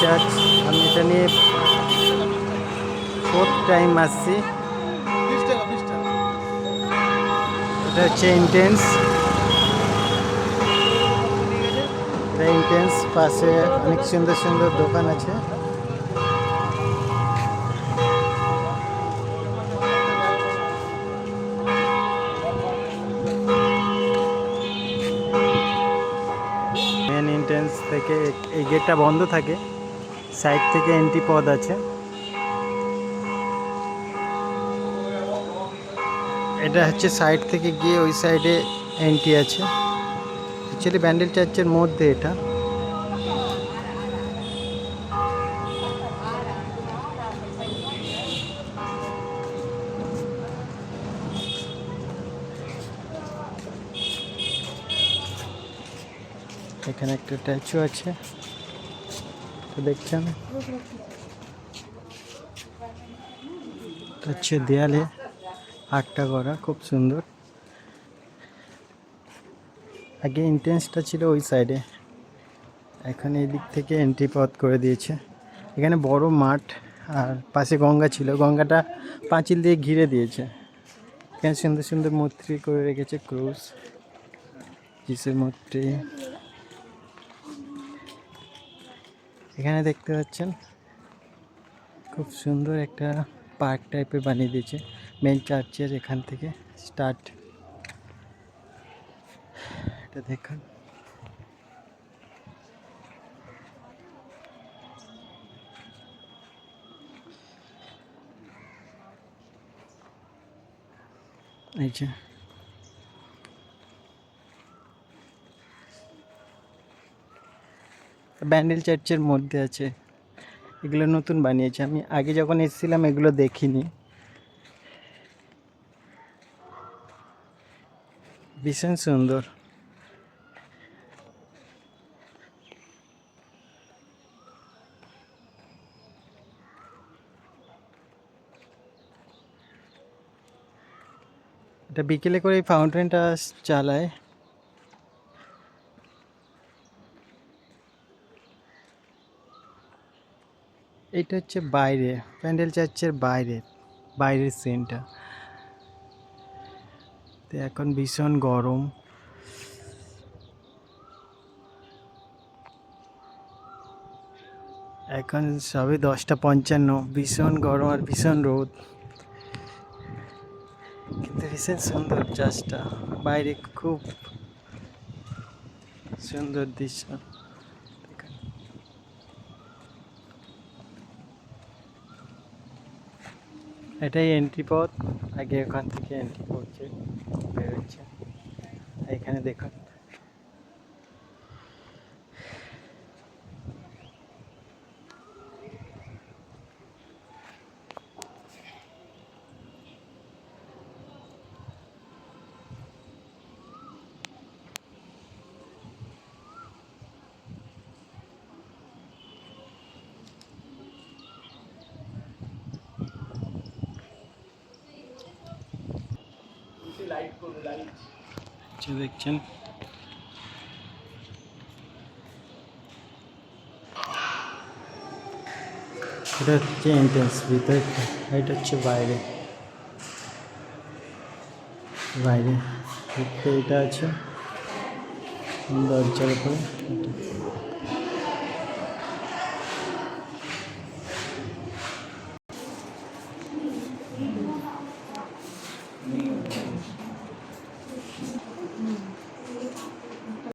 Church. আমি এটা নিয়ে 4th টাইম আসছি। এটা হচ্ছে এন্ট্রেন্স। পাশে অনেক সুন্দর সুন্দর দোকান আছে। মেন এন্ট্রেন্স থেকে এই গেটটা বন্ধ থাকে, সাইড থেকে এন্ট্রি পথ আছে। এটা হচ্ছে সাইড থেকে গিয়ে ওই সাইডে এন্ট্রি আছে। অ্যাকচুয়ালি ব্যান্ডেল চার্চের মধ্যে এটা। এখানে একটা স্ট্যাচু আছে, তো দেখছেন হচ্ছে দেয়ালে আর্টটা করা, খুব সুন্দর। আগে এন্ট্রেন্সটা ছিল ওই সাইডে, এখন এই দিক থেকে এন্ট্রি পথ করে দিয়েছে। এখানে বড় মাঠ, আর পাশে গঙ্গা ছিল, গঙ্গাটা পাঁচিল দিয়ে ঘিরে দিয়েছে। এখানে সুন্দর সুন্দর মূর্তি করে রেখেছে, ক্রুশ, যিশুর মূর্তি। এখানে দেখতে পাচ্ছেন খুব সুন্দর একটা পার্ক টাইপের বানিয়ে দিয়েছে। মেন চার্চের এখান থেকে স্টার্ট। এটা দেখুন, এই যে ব্যান্ডেল চার্চের মধ্যে আছে। এগুলো নতুন বানিয়েছে, আমি আগে যখন এসেছিলাম এগুলো দেখিনি। ভীষণ সুন্দর। এটা বিকেলে করে এই ফাউন্টেনটা চালায়। এটা হচ্ছে বাইরে, প্যান্ডেল চার্চের বাইরের সিনটা। তো এখন ভীষণ গরম। এখন সবে 10:55, ভীষণ গরম আর ভীষণ রোদ, কিন্তু ভীষণ সুন্দর চার্চটা। বাইরে খুব সুন্দর দৃশ্য। এটাই এন্ট্রি পথ। আগে ওখান থেকে এন্ট্রি করছে, বেরোচ্ছে। এখানে দেখুন, দেখছেন এটা হচ্ছে এন্ট্রেন্স ভিতরে, এটা হচ্ছে বাইরে। এটা আছে দরজার উপরে।